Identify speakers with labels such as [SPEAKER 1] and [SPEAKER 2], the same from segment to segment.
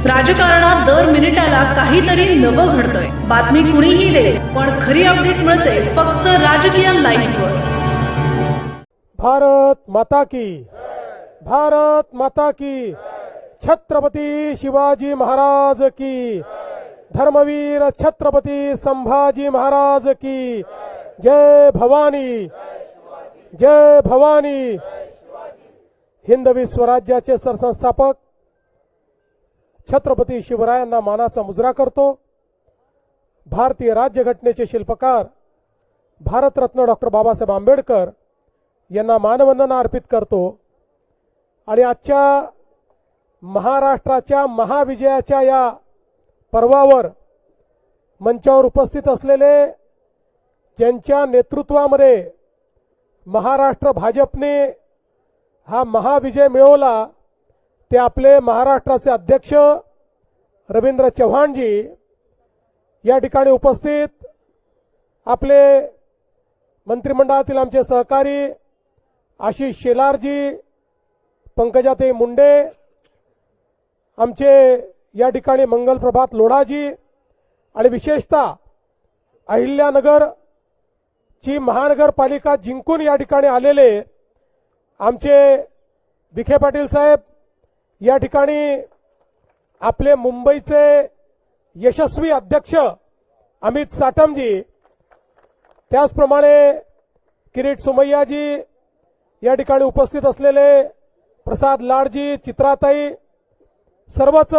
[SPEAKER 1] राजकारणात दर मिनिटाला काहीतरी नवं घडतंय। बातमी कुणीही दे, पण खरी अपडेट मिळते फक्त राजकीय लाईव्हवर।
[SPEAKER 2] भारत माता की, भारत माता की, छत्रपती शिवाजी महाराज की, धर्मवीर छत्रपती संभाजी महाराज की, जय भवानी, जय भवानी। हिंदवी स्वराज्याचे सरसंस्थापक छत्रपती शिवरायांना मानाचा मुजरा करतो। भारतीय राज्यघटनेचे शिल्पकार भारतरत्न डॉक्टर बाबासाहेब आंबेडकर यांना मानवंदना अर्पित करतो। आणि आजच्या महाराष्ट्राच्या महाविजयाच्या या पर्वावर मंचावर उपस्थित असलेले, ज्यांच्या नेतृत्वामध्ये महाराष्ट्र भाजपने हा महाविजय मिळवला, ते आपले महाराष्ट्राचे अध्यक्ष रवींद्र चव्हाणजी, या ठिकाणी उपस्थित आपले मंत्रिमंडळातील आमचे सहकारी आशिष शेलारजी, पंकजाताई मुंडे, आमचे या ठिकाणी मंगलप्रभात लोढाजी, आणि विशेषतः अहिल्यानगर ची महानगरपालिका जिंकून या ठिकाणी आलेले आमचे विखे पाटील साहेब, या ठिकाणी आपले मुंबईचे यशस्वी अध्यक्ष अमित साटमजी, त्याचप्रमाणे किरीट सोमय्याजी, या ठिकाणी उपस्थित असलेले प्रसाद लाडजी, चित्राताई, सर्वच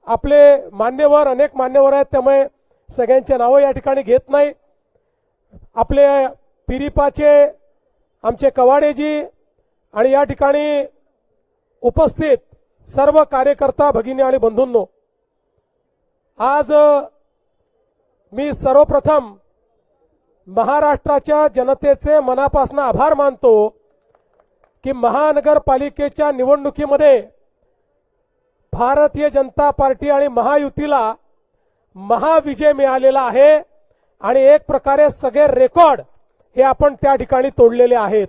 [SPEAKER 2] आपले मान्यवर, अनेक मान्यवर आहेत, त्यामुळे सगळ्यांचे नावं या ठिकाणी घेत नाही। आपले पिरिपाचे आमचे कवाडेजी, आणि या ठिकाणी उपस्थित सर्व कार्यकर्ता भगिनी आणि बंधूंनो, आज मी सर्वप्रथम महाराष्ट्राच्या जनतेचे मनापासून आभार मानतो की महानगरपालिकेच्या निवडणुकीमध्ये भारतीय जनता पार्टी आणि महायुतीला महाविजय मिळालेला आहे। आणि एक प्रकारे सगळे रेकॉर्ड हे आपण त्या ठिकाणी तोडलेले आहेत।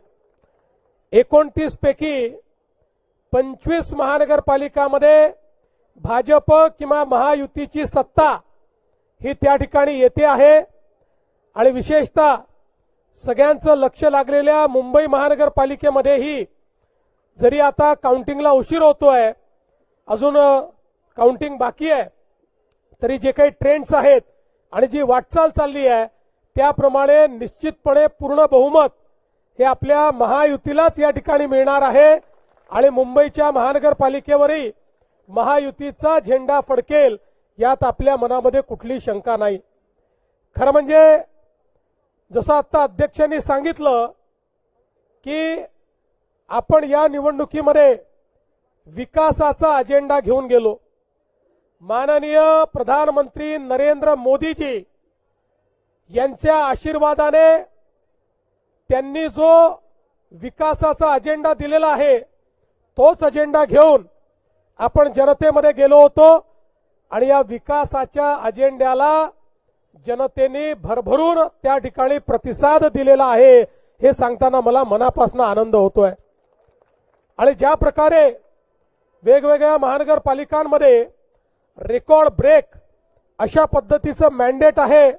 [SPEAKER 2] 29 पैकी 25 महानगरपालिकामध्ये भाजप किंवा महायुतीची सत्ता ही त्या ठिकाणी येते आहे। आणि विशेषतः सगळ्यांचं लक्ष लागलेल्या मुंबई महानगरपालिकेमध्येही, जरी आता काउंटिंगला उशीर होतोय, अजून काउंटिंग बाकी आहे, तरी जे काही ट्रेंड्स आहेत आणि जी वाटचाल चालली आहे त्याप्रमाणे निश्चितपणे पूर्ण बहुमत हे आपल्या महायुतीलाच या ठिकाणी मिळणार आहे। आणि मुंबईच्या महानगरपालिकेवरही महायुतीचा झेंडा फडकेल, यात आपल्या मनामध्ये कुठली शंका नाही। खरं म्हणजे जसं आता अध्यक्षांनी सांगितलं की आपण या निवडणुकीमध्ये विकासाचा अजेंडा घेऊन गेलो। माननीय प्रधानमंत्री नरेंद्र मोदीजी यांच्या आशीर्वादाने त्यांनी जो विकासाचा अजेंडा दिलेला आहे, तोच अजेंडा घेऊन आपण जनतेमध्ये गेलो होतो। आणि या विकासाच्या अजेंड्याला जनतेने भरभरून त्या ठिकाणी प्रतिसाद दिलेला आहे, हे सांगताना मला मनापासून आनंद होतोय। आणि ज्या प्रकारे वेगवेगळ्या महानगरपालिकांमध्ये रेकॉर्ड ब्रेक अशा पद्धतीचं मॅन्डेट आहे,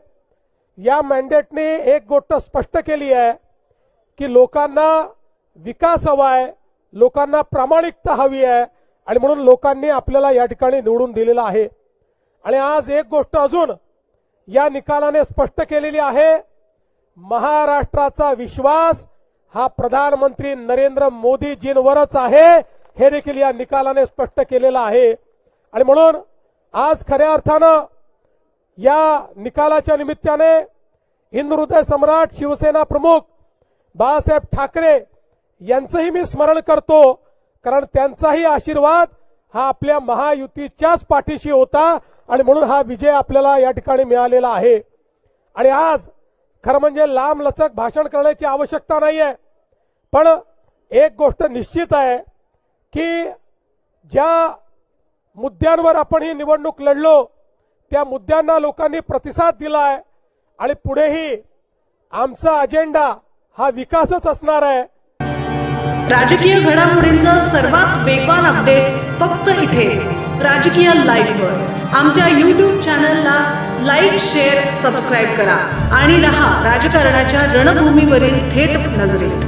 [SPEAKER 2] या मॅन्डेटने एक गोष्ट स्पष्ट केली आहे की लोकांना विकास हवा आहे, लोकांना प्रामाणिकता हवी आहे, आणि म्हणून लोकांनी आपल्याला या ठिकाणी निवडून दिलेला आहे। आणि आज एक गोष्ट अजून या निकालाने स्पष्ट केलेली आहे, महाराष्ट्राचा विश्वास हा प्रधानमंत्री नरेंद्र मोदीजींवरच आहे, हे देखील या निकालाने स्पष्ट केलेलं आहे। आणि म्हणून आज खऱ्या अर्थानं या निकालाच्या निमित्ताने हिंदू हृदय सम्राट शिवसेना प्रमुख बाळासाहेब ठाकरे यांचंही मी स्मरण करतो, कारण त्यांचाही आशीर्वाद हा आपल्या महायुतीच्याच पाठीशी होता, आणि म्हणून हा विजय आपल्याला या ठिकाणी मिळालेला आहे। आणि आज खरं म्हणजे लांब लचक भाषण करण्याची आवश्यकता नाहीये, पण एक गोष्ट निश्चित आहे की ज्या मुद्द्यांवर आपण ही निवडणूक लढलो, त्या मुद्द्यांना लोकांनी प्रतिसाद दिलाय, आणि पुढेही आमचा अजेंडा हा विकासच असणार आहे।
[SPEAKER 1] राजकीय घडामोडींचा सर्वात वेगवान अपडेट फक्त इथेच राजकीय लाईव्हवर आमच्या YouTube चॅनलला लाईक, शेअर, सबस्क्राईब करा आणि रहा राजकारणाच्या रणभूमीवरील थेट नजरेत.